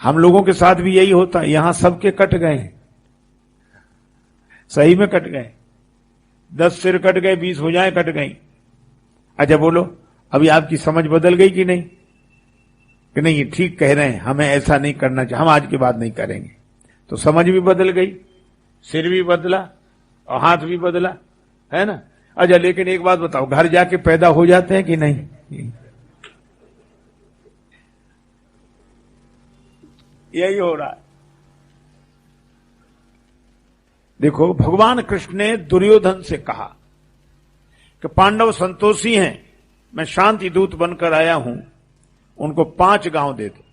हम लोगों के साथ भी यही होता है। यहां सबके कट गए, सही में कट गए। 10 सिर कट गए, 20 भुजाएं कट गई। अच्छा बोलो, अभी आपकी समझ बदल गई कि नहीं? कि नहीं, ये ठीक कह रहे हैं, हमें ऐसा नहीं करना चाहिए, हम आज के बाद नहीं करेंगे। तो समझ भी बदल गई, सिर भी बदला और हाथ भी बदला, है ना? अच्छा, लेकिन एक बात बताओ, घर जाके पैदा हो जाते हैं कि नहीं? यही हो रहा है। देखो, भगवान कृष्ण ने दुर्योधन से कहा कि पांडव संतोषी हैं, मैं शांति दूत बनकर आया हूं, उनको 5 गांव दे दो।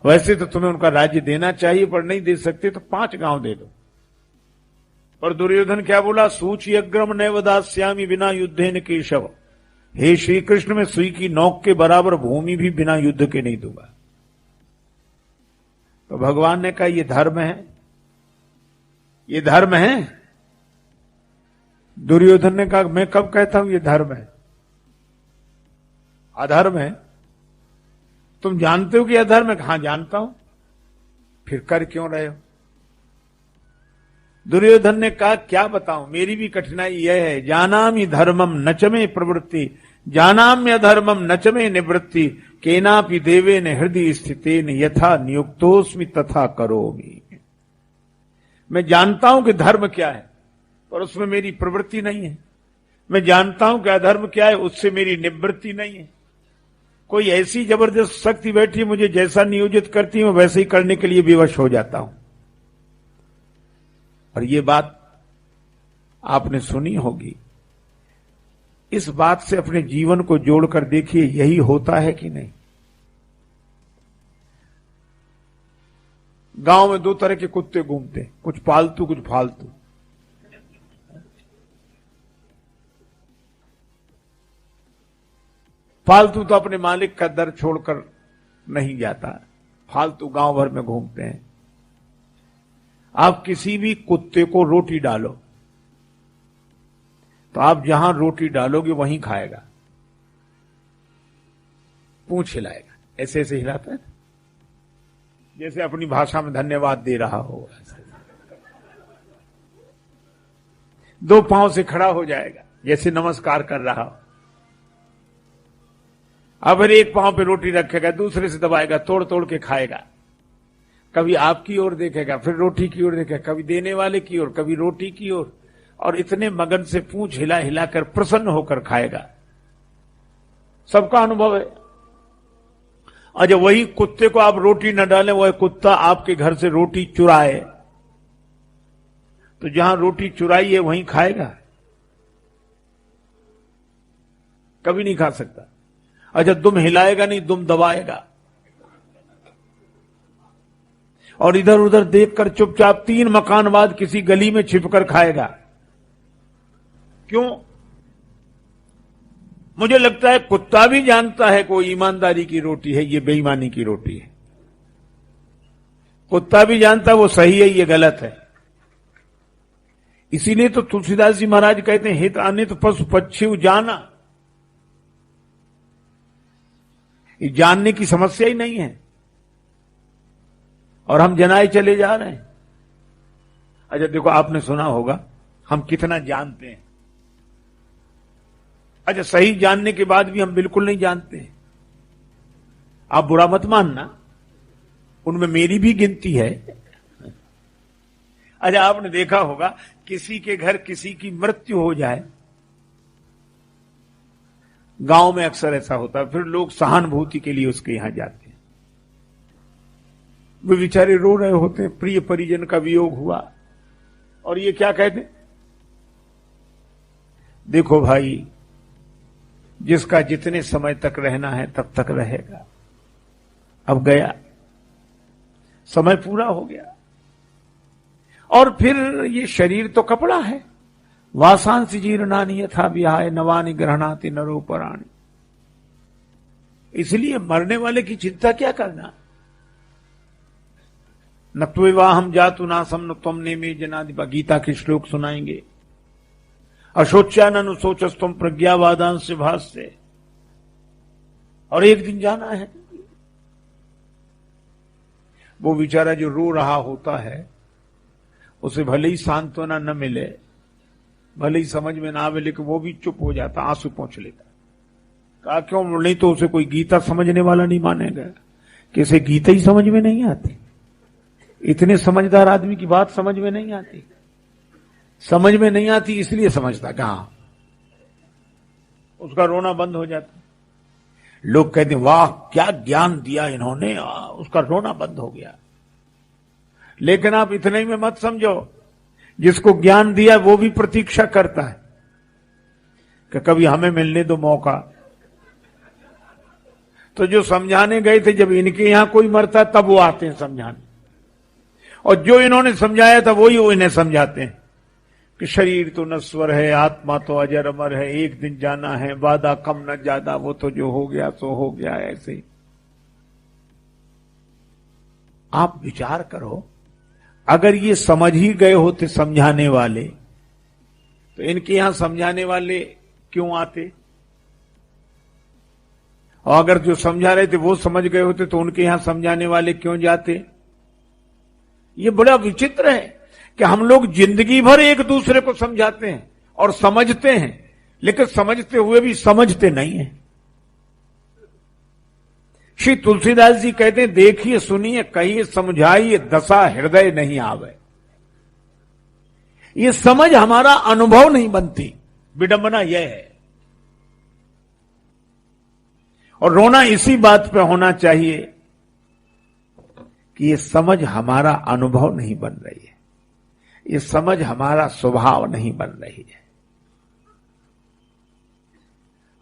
वैसे तो तुम्हें उनका राज्य देना चाहिए, पर नहीं दे सकते तो 5 गांव दे दो। पर दुर्योधन क्या बोला? सूची अग्रम नैव दास्यामि बिना युद्धेन केशव। हे श्री कृष्ण, मैं सुई की नोक के बराबर भूमि भी बिना युद्ध के नहीं दूंगा। तो भगवान ने कहा, ये धर्म है? ये धर्म है? दुर्योधन ने कहा, मैं कब कहता हूं ये धर्म है? अधर्म है। तुम जानते हो कि अधर्म है? हां जानता हूं। फिर कर क्यों रहे हो? दुर्योधन ने कहा, क्या बताऊं, मेरी भी कठिनाई यह है, जानामि धर्मम नचमे प्रवृत्ति, जानाम्य धर्मम नचमे निवृत्ति, केनापि देवेन हृदय स्थितेन यथा नियुक्तोस्मि तथा करोमि। मैं जानता हूं कि धर्म क्या है, पर उसमें मेरी प्रवृत्ति नहीं है। मैं जानता हूं कि अधर्म क्या है, उससे मेरी निवृत्ति नहीं है। कोई ऐसी जबरदस्त शक्ति बैठी मुझे जैसा नियोजित करती हूं वैसे ही करने के लिए विवश हो जाता हूं। और ये बात आपने सुनी होगी। इस बात से अपने जीवन को जोड़कर देखिए, यही होता है कि नहीं? गांव में 2 तरह के कुत्ते घूमते हैं, कुछ पालतू कुछ फालतू। फालतू तो अपने मालिक का दर छोड़कर नहीं जाता, फालतू गांव भर में घूमते हैं। आप किसी भी कुत्ते को रोटी डालो तो आप जहां रोटी डालोगे वहीं खाएगा, पूंछ हिलाएगा, ऐसे ऐसे हिलाता है जैसे अपनी भाषा में धन्यवाद दे रहा हो। 2 पांव से खड़ा हो जाएगा जैसे नमस्कार कर रहा हो। अब एक पांव पे रोटी रखेगा, दूसरे से दबाएगा, तोड़ तोड़ के खाएगा। कभी आपकी ओर देखेगा, फिर रोटी की ओर देखेगा, कभी देने वाले की ओर, कभी रोटी की ओर, और इतने मगन से पूंछ हिला हिलाकर प्रसन्न होकर खाएगा। सबका अनुभव है। और जब वही कुत्ते को आप रोटी न डालें, वह कुत्ता आपके घर से रोटी चुराए, तो जहां रोटी चुराई है वहीं खाएगा? कभी नहीं खा सकता। अच्छा, दुम हिलाएगा नहीं, दुम दबाएगा, और इधर उधर देखकर चुपचाप 3 मकान बाद किसी गली में छिपकर खाएगा। क्यों? मुझे लगता है कुत्ता भी जानता है कोई ईमानदारी की रोटी है, ये बेईमानी की रोटी है। कुत्ता भी जानता है वो सही है, ये गलत है। इसीलिए तो तुलसीदास जी महाराज कहते हैं, हित अनित पशु पक्षी जाना। ये जानने की समस्या ही नहीं है, और हम जनाए चले जा रहे हैं। अच्छा देखो, आपने सुना होगा हम कितना जानते हैं। अच्छा, सही जानने के बाद भी हम बिल्कुल नहीं जानते। आप बुरा मत मानना, उनमें मेरी भी गिनती है। अच्छा, आपने देखा होगा किसी के घर किसी की मृत्यु हो जाए, गांव में अक्सर ऐसा होता है, फिर लोग सहानुभूति के लिए उसके यहां जाते हैं। वे बेचारे रो रहे होते हैं, प्रिय परिजन का वियोग हुआ, और ये क्या कहते, देखो भाई, जिसका जितने समय तक रहना है तब तक रहेगा, अब गया, समय पूरा हो गया। और फिर ये शरीर तो कपड़ा है, वासांसी जीर्णानि यथा विहाय नवानि गृह्णाति नरोपराणि। इसलिए मरने वाले की चिंता क्या करना। न त्वेवाहम जातु नासम न त्वम नेमे जनादि, गीता के श्लोक सुनाएंगे। अशोच्यान सोचस्तुम प्रज्ञावादांश भाष्य। और एक दिन जाना है। वो बेचारा जो रो रहा होता है उसे भले ही सांत्वना न मिले, भले ही समझ में ना आवे, लेकिन वो भी चुप हो जाता, आंसू पोंछ लेता। कहा क्यों? नहीं तो उसे कोई गीता समझने वाला नहीं मानेगा कि इसे गीता ही समझ में नहीं आती। इतने समझदार आदमी की बात समझ में नहीं आती। समझ में नहीं आती इसलिए समझता, कहां उसका रोना बंद हो जाता। लोग कहते वाह क्या ज्ञान दिया इन्होंने, उसका रोना बंद हो गया। लेकिन आप इतने ही में मत समझो, जिसको ज्ञान दिया वो भी प्रतीक्षा करता है कि कभी हमें मिलने दो मौका। तो जो समझाने गए थे, जब इनके यहां कोई मरता तब वो आते हैं समझाने, और जो इन्होंने समझाया था वही वो इन्हें समझाते हैं कि शरीर तो नश्वर है, आत्मा तो अजर अमर है, एक दिन जाना है, वादा कम न ज्यादा, वो तो जो हो गया सो हो गया। ऐसे ही आप विचार करो, अगर ये समझ ही गए होते समझाने वाले, तो इनके यहां समझाने वाले क्यों आते? और अगर जो समझा रहे थे वो समझ गए होते तो उनके यहां समझाने वाले क्यों जाते? ये बड़ा विचित्र है कि हम लोग जिंदगी भर एक दूसरे को समझाते हैं और समझते हैं, लेकिन समझते हुए भी समझते नहीं हैं। श्री तुलसीदास जी कहते हैं, देखिए सुनिए कहिए समझाइए दशा हृदय नहीं आवे। ये समझ हमारा अनुभव नहीं बनती, विडंबना यह है। और रोना इसी बात पे होना चाहिए कि ये समझ हमारा अनुभव नहीं बन रही है, ये समझ हमारा स्वभाव नहीं बन रही है।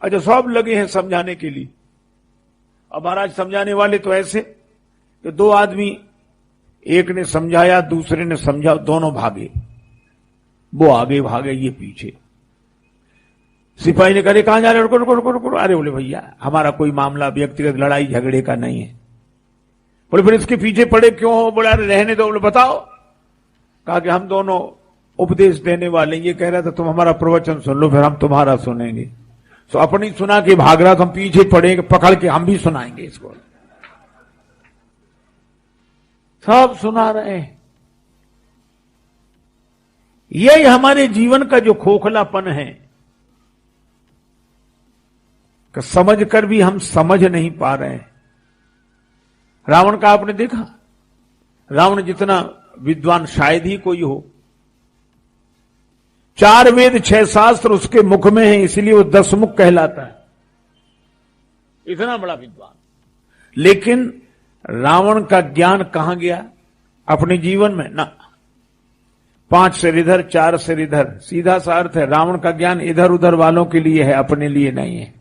अच्छा, सब लगे हैं समझाने के लिए। अब महाराज समझाने वाले तो ऐसे कि दो आदमी, एक ने समझाया दूसरे ने समझा, दोनों भागे, वो आगे भागे ये पीछे। सिपाही ने कहा कहां जा रहे? रुको रुको रुको रुको। अरे बोले भैया हमारा कोई मामला व्यक्तिगत लड़ाई झगड़े का नहीं है। बोले फिर इसके पीछे पड़े क्यों हो? बोले अरे रहने दो। बोले बताओ। कहा कि हम दोनों उपदेश देने वाले, ये कह रहा था तुम हमारा प्रवचन सुन लो फिर हम तुम्हारा सुनेंगे। तो अपनी सुना के भाग रहा, तो हम पीछे पड़े पकड़ के हम भी सुनाएंगे इसको। सब सुना रहे हैं। यही हमारे जीवन का जो खोखलापन है कि समझ कर भी हम समझ नहीं पा रहे हैं। रावण का आपने देखा, रावण जितना विद्वान शायद ही कोई हो। 4 वेद 6 शास्त्र उसके मुख में है, इसलिए वो 10 मुख कहलाता है, इतना बड़ा विद्वान। लेकिन रावण का ज्ञान कहां गया अपने जीवन में? ना, 5 सिर इधर 4 सिर इधर, सीधा सा अर्थ है रावण का ज्ञान इधर उधर वालों के लिए है, अपने लिए नहीं है।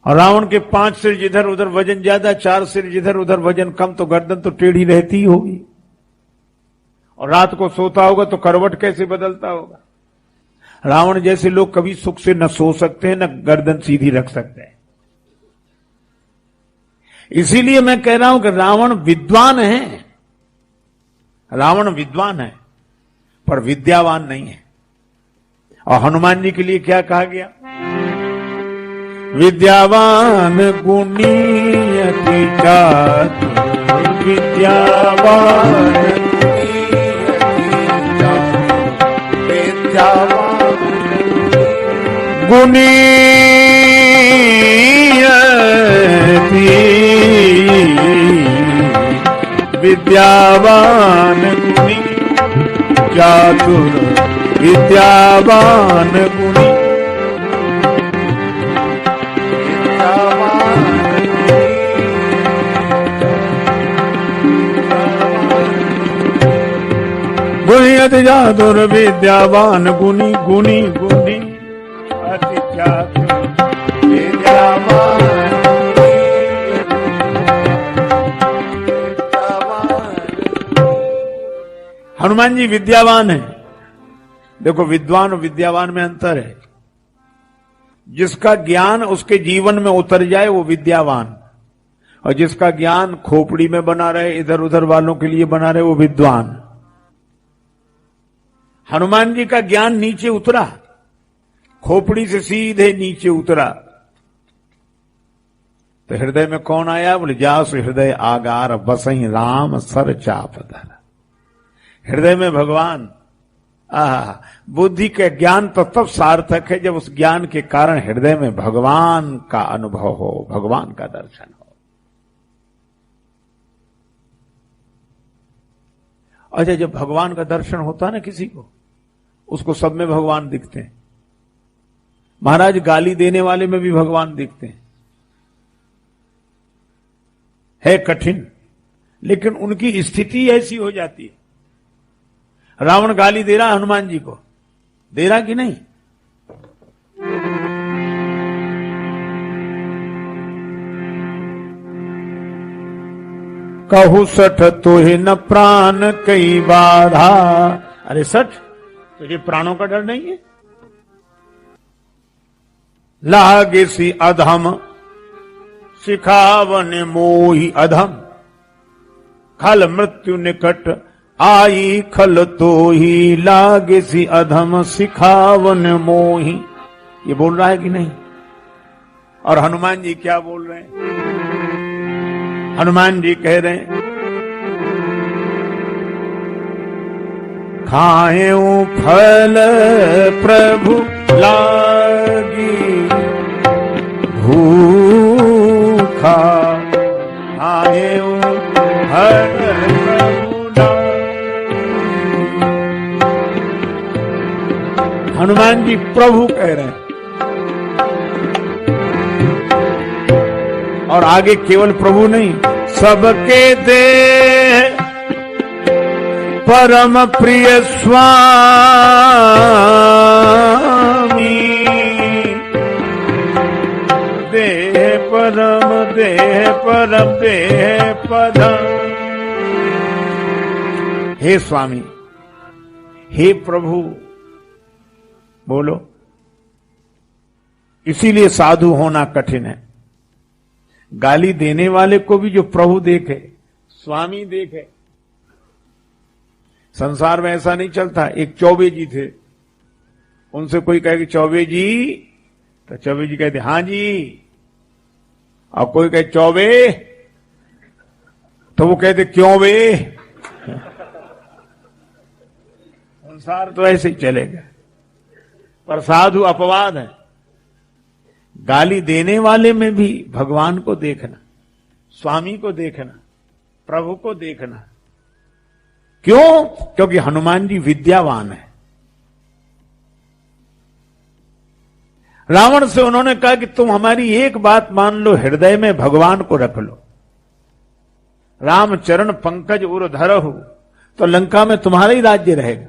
और रावण के 5 सिर जिधर उधर वजन ज्यादा, 4 सिर जिधर उधर वजन कम, तो गर्दन तो टेढ़ी रहती ही होगी। और रात को सोता होगा तो करवट कैसे बदलता होगा। रावण जैसे लोग कभी सुख से न सो सकते हैं न गर्दन सीधी रख सकते हैं। इसीलिए मैं कह रहा हूं कि रावण विद्वान है, रावण विद्वान है पर विद्यावान नहीं है। और हनुमान जी के लिए क्या कहा गया? विद्यावान गुणी अति चातुर, विद्यावान गुणी विद्यावान गुणी चातुर, विद्यावान गुणी गुणी अति चातुर, विद्यावान गुणी गुणी गुणी अति चातुर, विद्यावान। हनुमान जी विद्यावान है। देखो विद्वान और विद्यावान में अंतर है। जिसका ज्ञान उसके जीवन में उतर जाए वो विद्यावान, और जिसका ज्ञान खोपड़ी में बना रहे, इधर उधर वालों के लिए बना रहे, वो विद्वान। हनुमान जी का ज्ञान नीचे उतरा, खोपड़ी से सीधे नीचे उतरा। तो हृदय में कौन आया? बोले जास हृदय आगार बसई राम सर चाप धर। हृदय में भगवान। बुद्धि के ज्ञान तो तब सार्थक है जब उस ज्ञान के कारण हृदय में भगवान का अनुभव हो, भगवान का दर्शन हो। अच्छा, जब भगवान का दर्शन होता है ना किसी को, उसको सब में भगवान दिखते हैं। महाराज गाली देने वाले में भी भगवान दिखते हैं। है कठिन, लेकिन उनकी स्थिति ऐसी हो जाती है। रावण गाली दे रहा हनुमान जी को, दे रहा कि नहीं? कहू सठ तुहे न प्राण कई बाधा। अरे सठ, तुझे प्राणों का डर नहीं है? लागे सी अधम सिखावन मोही अधम, खल मृत्यु निकट आई खल तो ही लागे सी अधम सिखावन मोही। ये बोल रहा है कि नहीं? और हनुमान जी क्या बोल रहे हैं? हनुमान जी कह रहे हैं खाएं फल प्रभु लागी भूखा, खाएं फल प्रभु लागी। हनुमान जी प्रभु कह रहे हैं, और आगे केवल प्रभु नहीं, सबके दे परम प्रिय स्वामी, देह परम देह परम देह परम। हे स्वामी, हे प्रभु, बोलो। इसीलिए साधु होना कठिन है। गाली देने वाले को भी जो प्रभु देखे, स्वामी देखे। संसार में ऐसा नहीं चलता। एक चौबे जी थे, उनसे कोई कहे कि चौबे जी, तो चौबे जी कहते हां जी। और कोई कहे चौबे, तो वो कहते क्यों बे। संसार तो ऐसे ही चलेगा। पर साधु अपवाद है। गाली देने वाले में भी भगवान को देखना, स्वामी को देखना, प्रभु को देखना। क्यों? क्योंकि हनुमान जी विद्यावान है। रावण से उन्होंने कहा कि तुम हमारी एक बात मान लो, हृदय में भगवान को रख लो। राम चरण पंकज उर धरहु, तो लंका में तुम्हारा ही राज्य रहेगा।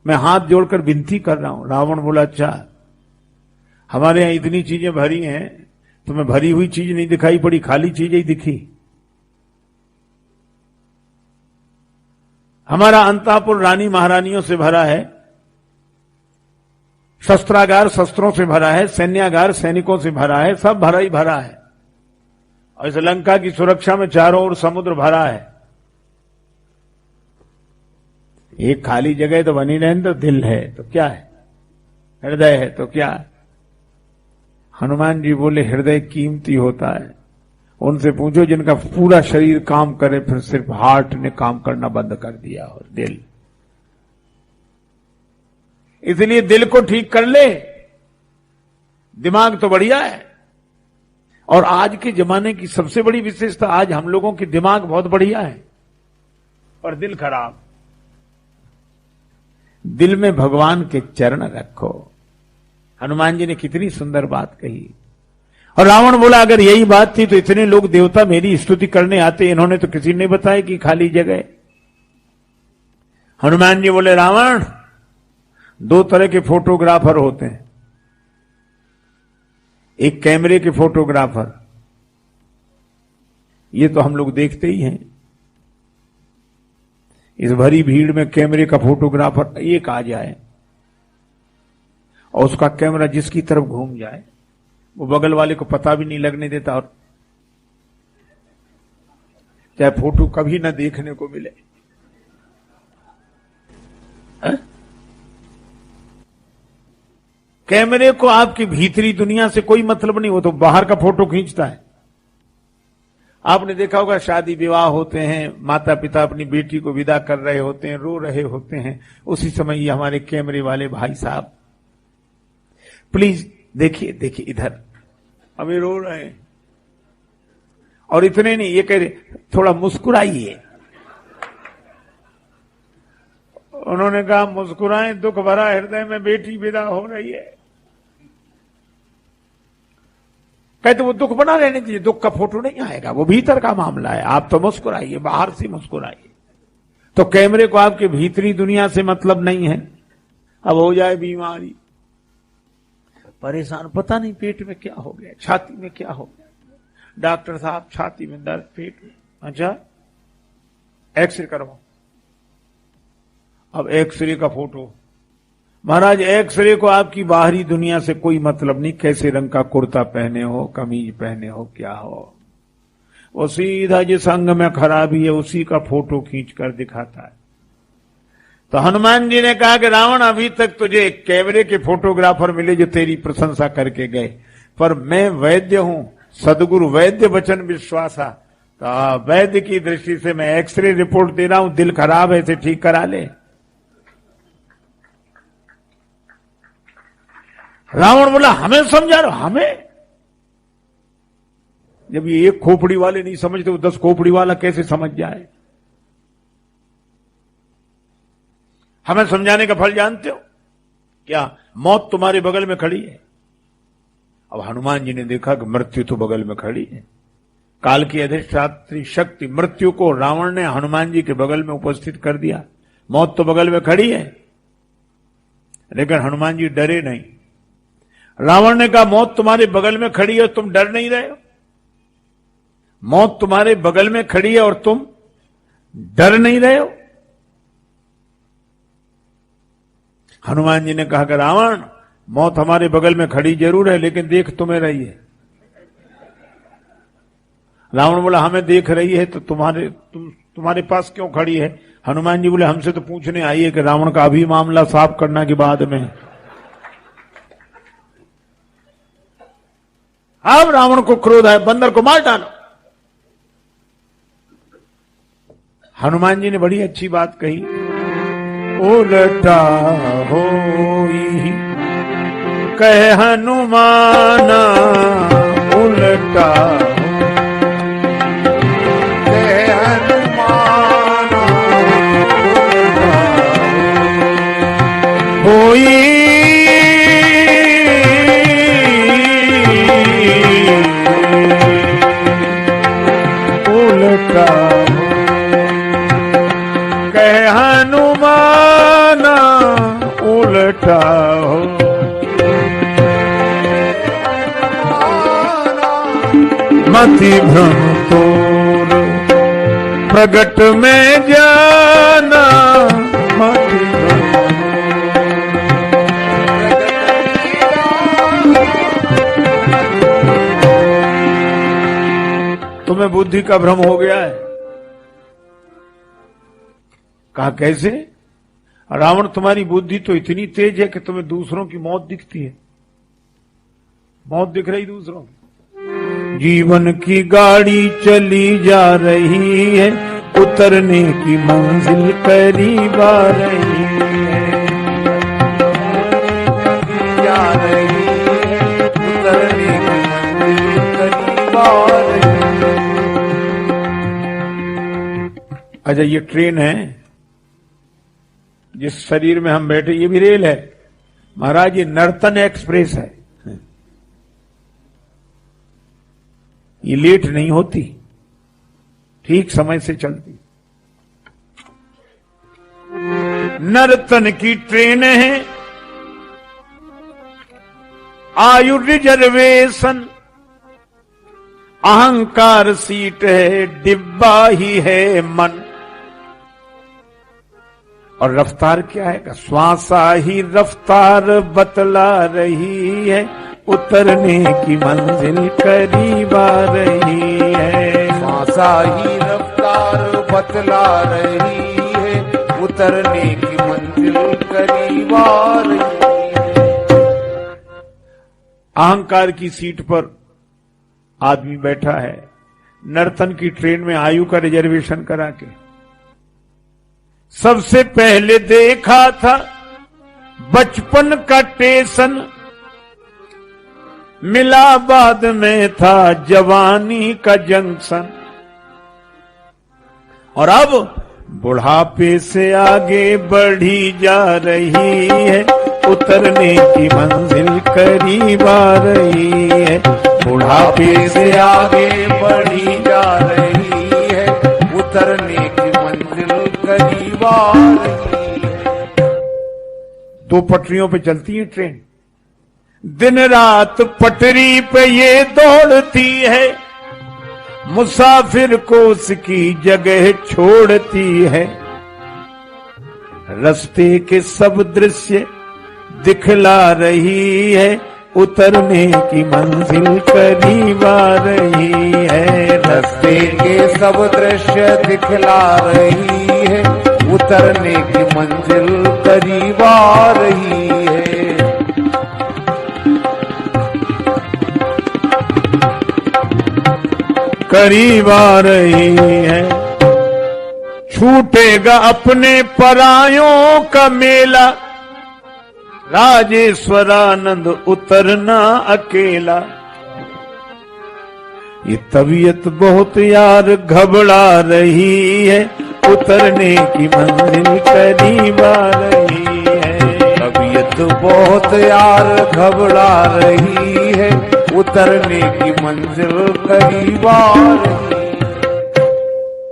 मैं हाथ जोड़कर विनती कर रहा हूं। रावण बोला अच्छा, हमारे यहां इतनी चीजें भरी हैं, तुम्हें भरी हुई चीज नहीं दिखाई पड़ी, खाली चीजें ही दिखी। हमारा अंतापुर रानी महारानियों से भरा है, शस्त्रागार शस्त्रों से भरा है, सैन्यागार सैनिकों से भरा है, सब भरा ही भरा है। और इस लंका की सुरक्षा में चारों ओर समुद्र भरा है। एक खाली जगह तो बनी रहने, तो दिल है तो क्या है, हृदय है तो क्या है। हनुमान जी बोले हृदय कीमती होता है। उनसे पूछो जिनका पूरा शरीर काम करे, फिर सिर्फ हार्ट ने काम करना बंद कर दिया, और दिल। इसलिए दिल को ठीक कर ले। दिमाग तो बढ़िया है, और आज के जमाने की सबसे बड़ी विशेषता, आज हम लोगों की दिमाग बहुत बढ़िया है और दिल खराब। दिल में भगवान के चरण रखो। हनुमान जी ने कितनी सुंदर बात कही। और रावण बोला अगर यही बात थी तो इतने लोग देवता मेरी स्तुति करने आते, इन्होंने तो किसी ने बताया कि खाली जगह। हनुमान जी बोले रावण, दो तरह के फोटोग्राफर होते हैं। एक कैमरे के फोटोग्राफर, ये तो हम लोग देखते ही हैं। इस भरी भीड़ में कैमरे का फोटोग्राफर एक आ जाए और उसका कैमरा जिसकी तरफ घूम जाए, वो बगल वाले को पता भी नहीं लगने देता, और चाहे फोटो कभी ना देखने को मिले। कैमरे को आपकी भीतरी दुनिया से कोई मतलब नहीं, वो तो बाहर का फोटो खींचता है। आपने देखा होगा शादी विवाह होते हैं, माता पिता अपनी बेटी को विदा कर रहे होते हैं, रो रहे होते हैं, उसी समय ये हमारे कैमरे वाले भाई साहब प्लीज देखिए देखिए इधर, अभी रो रहे हैं। और इतने नहीं, ये कह रहे थोड़ा मुस्कुराइए। उन्होंने कहा मुस्कुराएं, दुख भरा हृदय में बेटी विदा हो रही है। कहते वो दुख बना रहने दीजिए, दुख का फोटो नहीं आएगा, वो भीतर का मामला है, आप तो मुस्कुराइए, बाहर से मुस्कुराइए। तो कैमरे को आपके भीतरी दुनिया से मतलब नहीं है। अब हो जाए बीमारी, परेशान, पता नहीं पेट में क्या हो गया, छाती में क्या हो गया, डॉक्टर साहब छाती में दर्द, पेट में, अच्छा एक्सरे करवाओ। अब एक्सरे का फोटो, महाराज एक्सरे को आपकी बाहरी दुनिया से कोई मतलब नहीं, कैसे रंग का कुर्ता पहने हो, कमीज पहने हो, क्या हो, वो सीधा जिस अंग में खराबी है उसी का फोटो खींच कर दिखाता है। तो हनुमान जी ने कहा कि रावण, अभी तक तुझे कैमरे के फोटोग्राफर मिले जो तेरी प्रशंसा करके गए, पर मैं वैद्य हूं, सदगुरु वैद्य वचन विश्वासा। तो वैद्य की दृष्टि से मैं एक्सरे रिपोर्ट दे रहा हूं, दिल खराब है इसे ठीक करा ले। रावण बोला हमें समझा रहे हो, हमें? जब ये एक खोपड़ी वाले नहीं समझते वो 10 खोपड़ी वाला कैसे समझ जाए? हमें समझाने का फल जानते हो क्या? मौत तुम्हारे बगल में खड़ी है। अब हनुमान जी ने देखा कि मृत्यु तो बगल में खड़ी है। काल की अधिष्ठात्री शक्ति मृत्यु को रावण ने हनुमान जी के बगल में उपस्थित कर दिया। मौत तो बगल में खड़ी है, लेकिन हनुमान जी डरे नहीं। रावण ने कहा मौत तुम्हारे बगल में खड़ी है और तुम डर नहीं रहे हो? मौत तुम्हारे बगल में खड़ी है और तुम डर नहीं रहे हो? हनुमान जी ने कहा कि रावण, मौत हमारे बगल में खड़ी जरूर है, लेकिन देख तुम्हें रही है। रावण बोला हमें देख रही है तो तुम्हारे पास क्यों खड़ी है? हनुमान जी बोले हमसे तो पूछने आई है कि रावण का अभी मामला साफ करना के बाद में। अब रावण को क्रोध है, बंदर को मार डालो। हनुमान जी ने बड़ी अच्छी बात कही, उल्टा होई कह हनुमाना, उल्टा कह हनुमाना, होई उल्टा कह हनुमाना, उल्टा हो मति भ्रम तोर प्रगट में जाना, मति भ्रम तुम्हें बुद्धि का भ्रम हो गया है। कहा कैसे? रावण तुम्हारी बुद्धि तो इतनी तेज है कि तुम्हें दूसरों की मौत दिखती है, मौत दिख रही दूसरों की। जीवन की गाड़ी चली जा रही है, उतरने की मंजिल करीब आ रही है, जा रही है, उतरने की मंजिल करीब आ रही है। अच्छा ये ट्रेन है, जिस शरीर में हम बैठे, ये भी रेल है महाराज, ये नर्तन एक्सप्रेस है। ये लेट नहीं होती, ठीक समय से चलती। नर्तन की ट्रेन है, आयु रिजर्वेशन, अहंकार सीट है, डिब्बा ही है मन। और रफ्तार क्या है? श्वासा ही रफ्तार बतला रही है, उतरने की मंजिल करीब आ रही है। श्वासा ही रफ्तार बतला रही है, उतरने की मंजिल करीब आ रही है। अहंकार की सीट पर आदमी बैठा है, नर्तन की ट्रेन में आयु का रिजर्वेशन करा के। सबसे पहले देखा था बचपन का स्टेशन, मिला बाद में था जवानी का जंक्शन, और अब बुढ़ापे से आगे बढ़ी जा रही है, उतरने की मंजिल करीब आ रही है। बुढ़ापे से आगे बढ़ी जा रही है, उतरने की मंजिल करीब आ रही है। दो पटरियों पे चलती है ट्रेन, दिन रात पटरी पे ये दौड़ती है, मुसाफिर को उसकी जगह छोड़ती है। रास्ते के सब दृश्य दिखला रही है, उतरने की मंजिल करीब आ रही है। रास्ते के सब दृश्य दिखला रही है, उतरने की मंजिल करीब आ रही है। करीब आ रही है। छूटेगा अपने परायों का मेला, राजेश्वरानंद उतरना अकेला। ये तबीयत बहुत यार घबरा रही है, उतरने की मंजिल करीब आ रही है। तबीयत बहुत यार घबरा रही है, उतरने की मंजिल करीब आ रही है।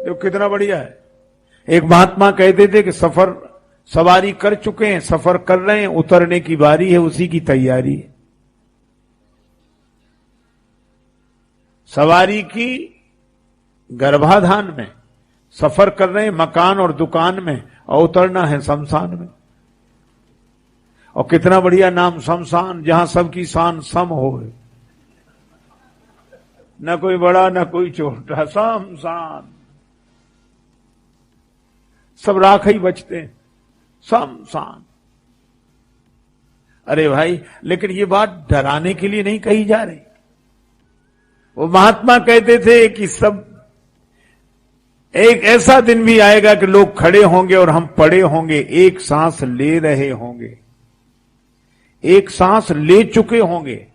देखो कितना बढ़िया है। एक महात्मा कहते थे कि सवारी कर चुके हैं, सफर कर रहे हैं, उतरने की बारी है, उसी की तैयारी है। सवारी की गर्भाधान में, सफर कर रहे हैं मकान और दुकान में, और उतरना है शमशान में। और कितना बढ़िया नाम, शमशान, जहां सबकी शान सम हो, न कोई बड़ा न कोई छोटा, शमशान। सब राख ही बचते हैं, शमशान। अरे भाई, लेकिन ये बात डराने के लिए नहीं कही जा रही। वो महात्मा कहते थे कि सब एक ऐसा दिन भी आएगा कि लोग खड़े होंगे और हम पड़े होंगे, एक सांस ले रहे होंगे, एक सांस ले चुके होंगे,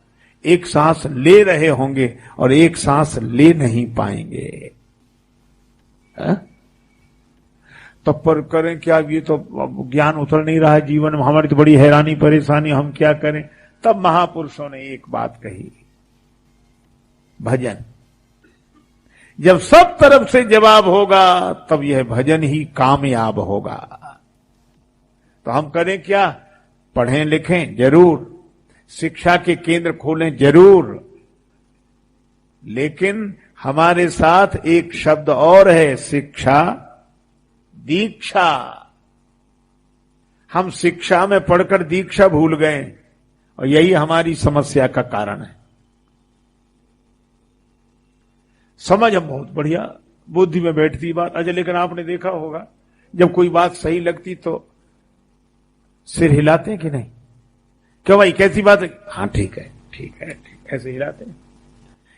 एक सांस ले रहे होंगे, और एक सांस ले नहीं पाएंगे। तब पर करें क्या, ये तो ज्ञान उतर नहीं रहा है जीवन में, हमारी तो बड़ी हैरानी परेशानी, हम क्या करें। तब महापुरुषों ने एक बात कही, भजन। जब सब तरफ से जवाब होगा तब यह भजन ही कामयाब होगा। तो हम करें क्या, पढ़ें लिखें जरूर, शिक्षा के केंद्र खोलें जरूर, लेकिन हमारे साथ एक शब्द और है, शिक्षा दीक्षा। हम शिक्षा में पढ़कर दीक्षा भूल गए, और यही हमारी समस्या का कारण है। समझ हम बहुत बढ़िया, बुद्धि में बैठती बात। अच्छा, लेकिन आपने देखा होगा जब कोई बात सही लगती तो सिर हिलाते हैं कि नहीं? क्यों भाई, कैसी बात है? हाँ ठीक है, ठीक है, ठीक, ऐसे हिलाते हैं।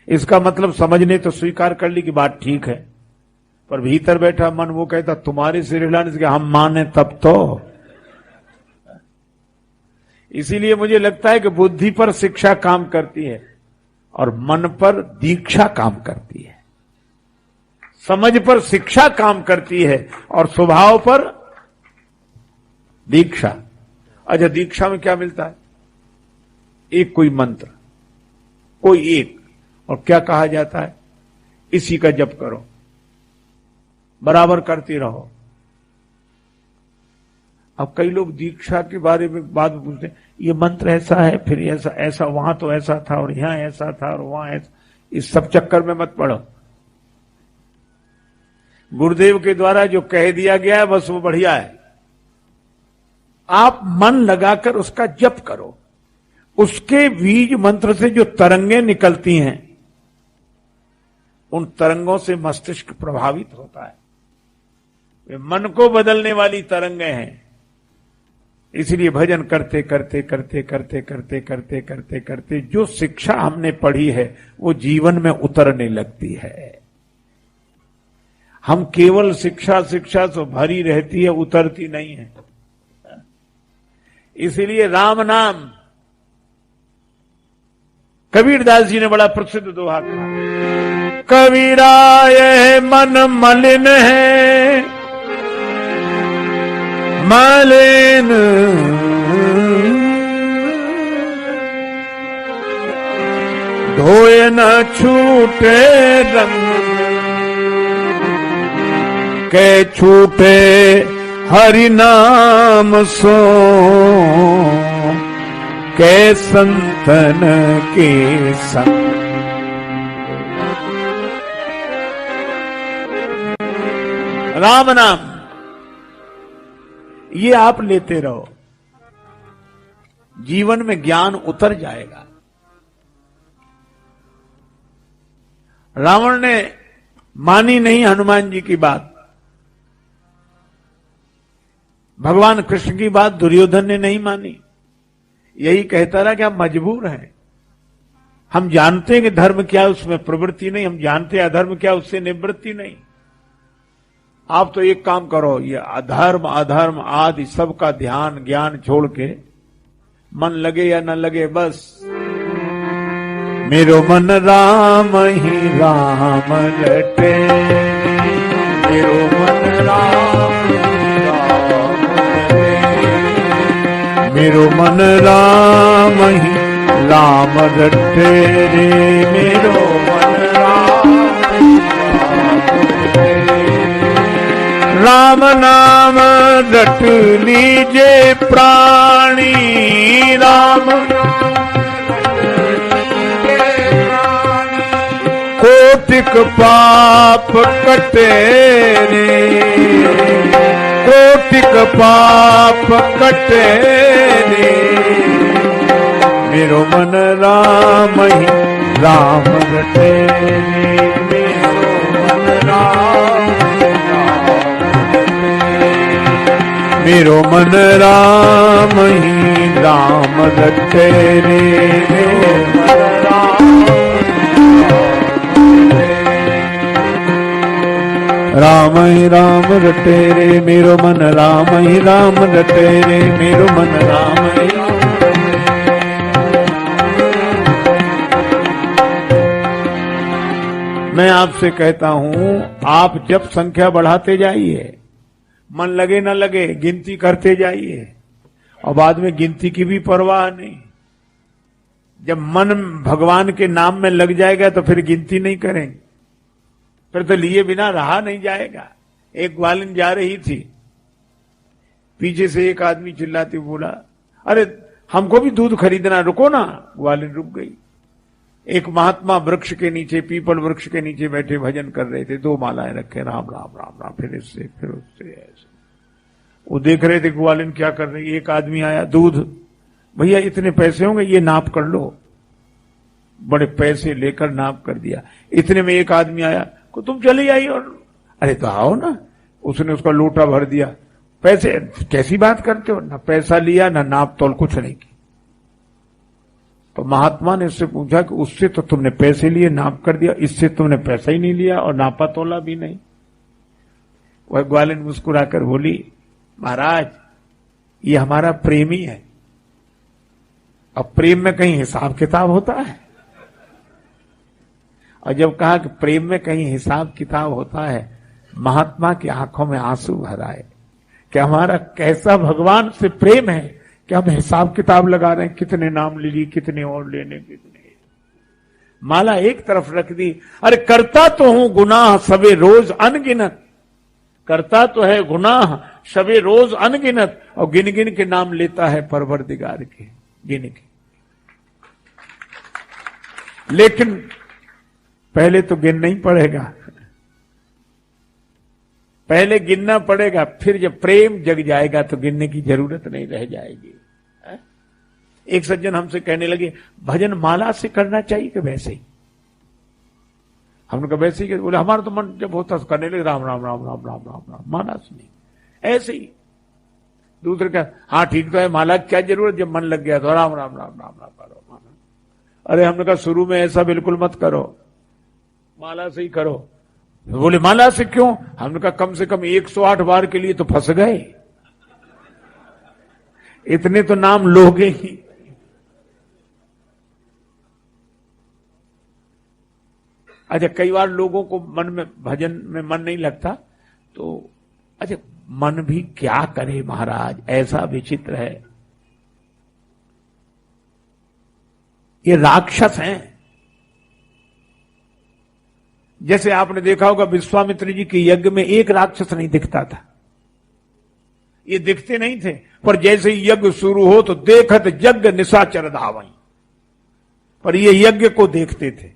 इसका मतलब समझने तो स्वीकार कर ली कि बात ठीक है, पर भीतर बैठा मन वो कहता तुम्हारे सिर हिलाने से हम माने तब तो। इसीलिए मुझे लगता है कि बुद्धि पर शिक्षा काम करती है और मन पर दीक्षा काम करती है। समझ पर शिक्षा काम करती है और स्वभाव पर दीक्षा। अच्छा, दीक्षा में क्या मिलता है? एक कोई मंत्र, कोई एक, और क्या कहा जाता है? इसी का जप करो, बराबर करते रहो। अब कई लोग दीक्षा के बारे में बात पूछते हैं, ये मंत्र ऐसा है, फिर ऐसा ऐसा, वहां तो ऐसा था और यहां ऐसा था और वहां ऐसा। इस सब चक्कर में मत पड़ो। गुरुदेव के द्वारा जो कह दिया गया है बस वो बढ़िया है। आप मन लगाकर उसका जप करो। उसके बीज मंत्र से जो तरंगें निकलती हैं, उन तरंगों से मस्तिष्क प्रभावित होता है। वे मन को बदलने वाली तरंगें हैं। इसलिए भजन करते करते करते करते करते करते करते करते जो शिक्षा हमने पढ़ी है वो जीवन में उतरने लगती है। हम केवल शिक्षा शिक्षा तो भरी रहती है, उतरती नहीं है। इसीलिए राम नाम, कबीरदास जी ने बड़ा प्रसिद्ध दोहा कहा, कबीरा यह मन मलिन है मलिन, धोए न छूटे रंग, के छूटे हरि नाम सो, के संतन के संग। राम नाम ये आप लेते रहो, जीवन में ज्ञान उतर जाएगा। रावण ने मानी नहीं हनुमान जी की बात, भगवान कृष्ण की बात दुर्योधन ने नहीं मानी। यही कहता रहा कि हम मजबूर हैं, हम जानते हैं कि धर्म क्या उसमें प्रवृत्ति नहीं, हम जानते हैं अधर्म क्या उससे निवृत्ति नहीं। आप तो एक काम करो, ये अधर्म अधर्म आदि सबका ध्यान ज्ञान छोड़ के मन लगे या न लगे बस मेरो मन राम ही राम रटे, मेरो मन राम मेरो मन राम ही राम रटे रे, मेरो मन राम राम नाम रट लीजे प्राणी, राम कोटिक पाप कटे रे, कोटिक पाप कटे रे, मेरो मन राम ही राम रटे रे, मेरो मन राम मेरो मन राम ही राम रटे रे, मेरो मन राम ही राम रटे रे, मेरो मन राम ही राम रटे रे, मेरो मन राम ही राम। मैं आपसे कहता हूं, आप जब संख्या बढ़ाते जाइए, मन लगे न लगे गिनती करते जाइए, और बाद में गिनती की भी परवाह नहीं। जब मन भगवान के नाम में लग जाएगा तो फिर गिनती नहीं करेंगे, फिर तो लिए बिना रहा नहीं जाएगा। एक ग्वालिन जा रही थी, पीछे से एक आदमी चिल्लाते बोला, अरे हमको भी दूध खरीदना, रुको ना। ग्वालिन रुक गई। एक महात्मा वृक्ष के नीचे, पीपल वृक्ष के नीचे बैठे भजन कर रहे थे, 2 मालाएं रखे, राम राम राम राम, फिर इससे फिर उससे ऐसे। वो देख रहे थे ग्वालिन क्या कर रही। एक आदमी आया, दूध भैया इतने पैसे होंगे, ये नाप कर लो। बड़े पैसे लेकर नाप कर दिया। इतने में एक आदमी आया, को तुम चली आई, और अरे तो आओ ना। उसने उसका लोटा भर दिया। पैसे कैसी बात करते हो, ना पैसा लिया ना नाप तोल, कुछ नहीं की। तो महात्मा ने उससे पूछा कि उससे तो तुमने पैसे लिए, नाप कर दिया, इससे तुमने पैसा ही नहीं लिया और नापा तोला भी नहीं। वह ग्वालिन मुस्कुराकर बोली, महाराज ये हमारा प्रेमी है, अब प्रेम में कहीं हिसाब किताब होता है। और जब कहा कि प्रेम में कहीं हिसाब किताब होता है, महात्मा की आंखों में आंसू भर आए कि हमारा कैसा भगवान से प्रेम है कि हम हिसाब किताब लगा रहे हैं, कितने नाम ले लिए, कितने और लेने, कितने। माला एक तरफ रख दी। अरे करता तो हूं गुनाह सबे रोज अनगिनत, करता तो है गुनाह सबे रोज अनगिनत, और गिन गिन के नाम लेता है परवरदिगार के, गिन के। लेकिन पहले तो गिनना ही पड़ेगा, पहले गिनना पड़ेगा, फिर जब प्रेम जग जाएगा तो गिनने की जरूरत नहीं रह जाएगी। एक सज्जन हमसे कहने लगे, भजन माला से करना चाहिए कि वैसे ही? हमने कहा वैसे ही। बोले हमारा तो मन जब होता करने लगे राम राम राम राम राम राम राम, माला से नहीं, ऐसे ही। दूसरे का हाँ ठीक तो है, माला क्या जरूरत, जब मन लग गया तो राम राम राम राम राम करो माला। अरे हमने कहा शुरू में ऐसा बिल्कुल मत करो, माला से ही करो। बोले माला से क्यों? हमने कहा कम से कम 108 बार के लिए तो फंस गए, इतने तो नाम लोगे ही। अच्छा, कई बार लोगों को मन में भजन में मन नहीं लगता तो अच्छा मन भी क्या करे महाराज, ऐसा विचित्र है। ये राक्षस हैं। जैसे आपने देखा होगा विश्वामित्र जी के यज्ञ में एक राक्षस नहीं दिखता था, ये दिखते नहीं थे, पर जैसे ही यज्ञ शुरू हो तो देखत यज्ञ निशाचर धावई, पर ये यज्ञ को देखते थे,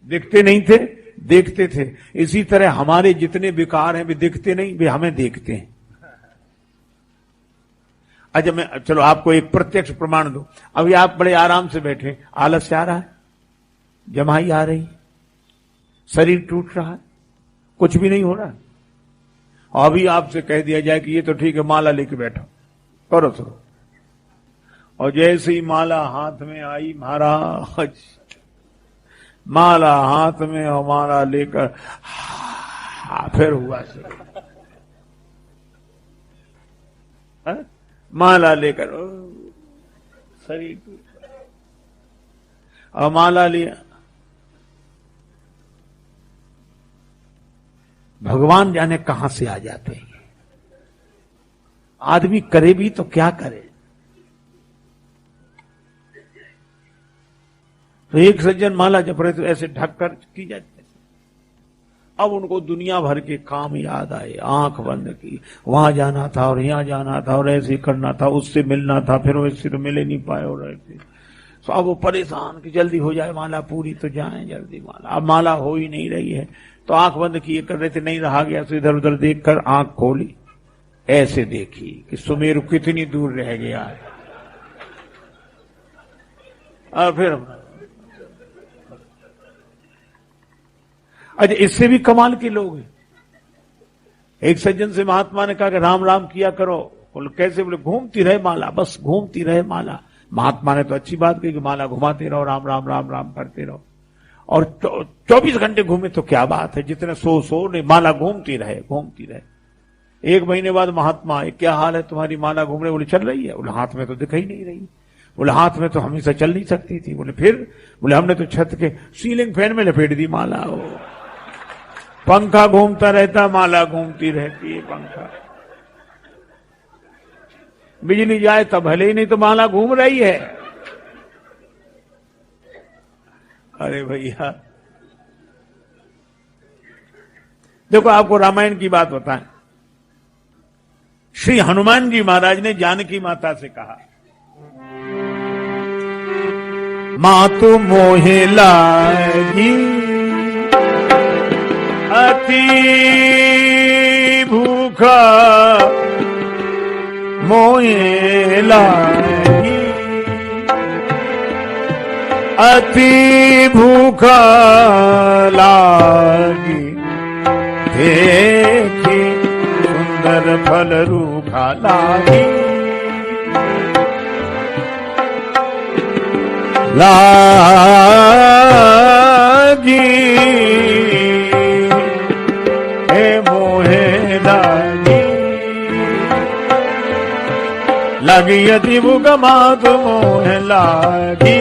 दिखते नहीं थे, देखते थे। इसी तरह हमारे जितने विकार हैं वे दिखते नहीं, वे हमें देखते हैं। अच्छा मैं चलो आपको एक प्रत्यक्ष प्रमाण दूं। अभी आप बड़े आराम से बैठे, आलस्य आ रहा है, जमाई आ रही, शरीर टूट रहा है, कुछ भी नहीं हो रहा। अभी आपसे कह दिया जाए कि ये तो ठीक है, माला लेके बैठो, करो तो, और जैसे ही माला हाथ में आई महाराज, माला हाथ में और माला लेकर फिर हुआ माला लेकर शरीर और माला लिया। भगवान जाने कहां से आ जाते हैं। आदमी करे भी तो क्या करे। तो एक सज्जन माला जप रहे थे, ऐसे ढककर की जाती। अब उनको दुनिया भर के काम याद आए, आंख बंद की, वहां जाना था और यहां जाना था और ऐसे करना था, उससे मिलना था, फिर वैसे तो मिले नहीं पाए हो रहे थे। तो अब वो परेशान कि जल्दी हो जाए माला पूरी, तो जाए जल्दी माला। अब माला हो ही नहीं रही है, तो आंख बंद किए कर रहे थे, नहीं रहा गया तो इधर उधर देखकर आंख खोली, ऐसे देखी कि सुमेरु कितनी दूर रह गया है। और फिर अच्छा इससे भी कमाल के लोग हैं। एक सज्जन से महात्मा ने कहा कि राम राम किया करो। बोले कैसे? बोले घूमती रहे माला, बस घूमती रहे माला। महात्मा ने तो अच्छी बात कही कि माला घुमाते रहो, राम राम राम राम करते रहो, और 24 घंटे घूमे तो क्या बात है, जितने सो नहीं, माला घूमती रहे, घूमती रहे। 1 महीने बाद महात्मा आए, क्या हाल है तुम्हारी, माला घूम रहे? बोले चल रही है। बोले हाथ में तो दिखाई नहीं रही। बोले हाथ में तो हमेशा चल नहीं सकती थी। बोले फिर? बोले हमने तो छत के सीलिंग फैन में लपेट दी माला, पंखा घूमता रहता, माला घूमती रहती है। पंखा बिजली जाए तब भले ही, नहीं तो माला घूम रही है। अरे भैया देखो, आपको रामायण की बात बताएं। श्री हनुमान जी महाराज ने जानकी माता से कहा, मातु मोहे लागी अति भूखा, मोहे लागी अति भूखा लागी, देखी सुंदर फल रूखा लागी, लागी हे मोहे लागी, लगी अति भूख मातु मोहे लागी,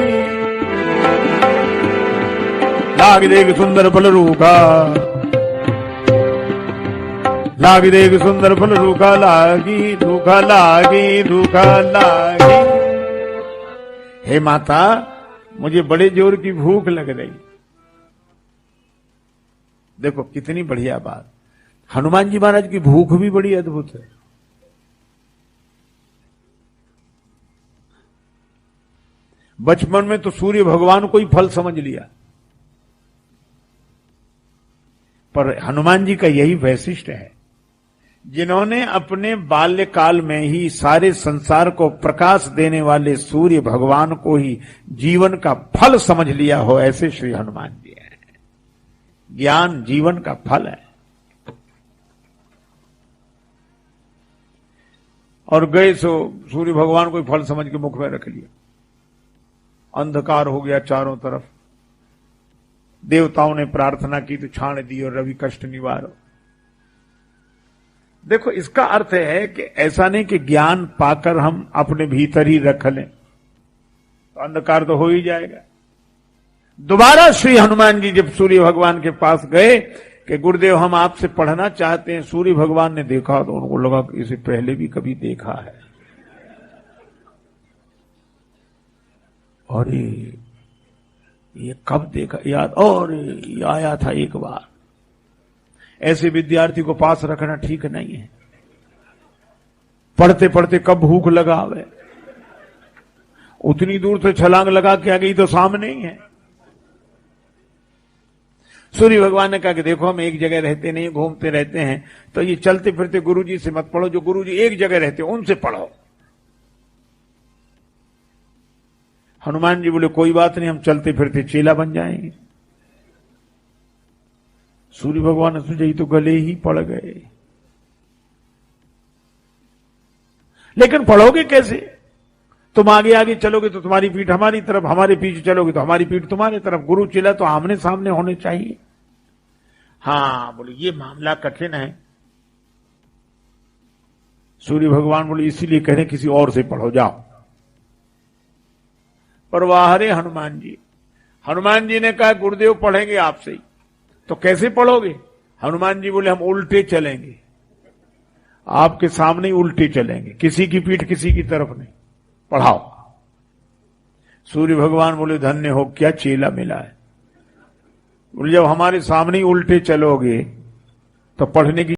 लागी देख सुंदर फल रूखा, लागी देख सुंदर फल रूखा लागी, रूखा लागी, रूखा लागी। हे माता, मुझे बड़े जोर की भूख लग रही। देखो कितनी बढ़िया बात। हनुमान जी महाराज की भूख भी बड़ी अद्भुत है। बचपन में तो सूर्य भगवान को ही फल समझ लिया, पर हनुमान जी का यही वैशिष्ट है, जिन्होंने अपने बाल्यकाल में ही सारे संसार को प्रकाश देने वाले सूर्य भगवान को ही जीवन का फल समझ लिया हो, ऐसे श्री हनुमान जी हैं। ज्ञान जीवन का फल है। और गए सो सूर्य भगवान को फल समझ के मुख में रख लिया। अंधकार हो गया चारों तरफ। देवताओं ने प्रार्थना की तो छाण दी और रवि कष्ट निवारो। देखो, इसका अर्थ है कि ऐसा नहीं कि ज्ञान पाकर हम अपने भीतर ही रख लें तो अंधकार तो हो ही जाएगा। दोबारा श्री हनुमान जी जब सूर्य भगवान के पास गए कि गुरुदेव हम आपसे पढ़ना चाहते हैं, सूर्य भगवान ने देखा तो उनको लगा कि इसे पहले भी कभी देखा है। और ये कब देखा याद, और ये आया था एक बार। ऐसे विद्यार्थी को पास रखना ठीक नहीं है। पढ़ते पढ़ते कब भूख लगावे, उतनी दूर से छलांग लगा के आ गई तो सामने ही है। सूर्य भगवान ने कहा कि देखो हम एक जगह रहते नहीं, घूमते रहते हैं, तो ये चलते फिरते गुरुजी से मत पढ़ो, जो गुरुजी एक जगह रहते उनसे पढ़ो। हनुमान जी बोले कोई बात नहीं, हम चलते फिरते चेला बन जाएंगे। सूर्य भगवान ने सोचा ये तो गले ही पड़ गए, लेकिन पढ़ोगे कैसे? तुम आगे आगे चलोगे तो तुम्हारी पीठ हमारी तरफ, हमारे पीछे चलोगे तो हमारी पीठ तुम्हारे तरफ। गुरु चेला तो आमने सामने होने चाहिए। हाँ बोले ये मामला कठिन है। सूर्य भगवान बोले इसीलिए कह रहे किसी और से पढ़ो, जाओ। पर वाह रे हनुमान जी, हनुमान जी ने कहा गुरुदेव पढ़ेंगे आपसे ही, तो कैसे पढ़ोगे? हनुमान जी बोले हम उल्टे चलेंगे, आपके सामने ही उल्टे चलेंगे, किसी की पीठ किसी की तरफ नहीं, पढ़ाओ। सूर्य भगवान बोले धन्य हो, क्या चेला मिला है। बोले जब हमारे सामने ही उल्टे चलोगे तो पढ़ने की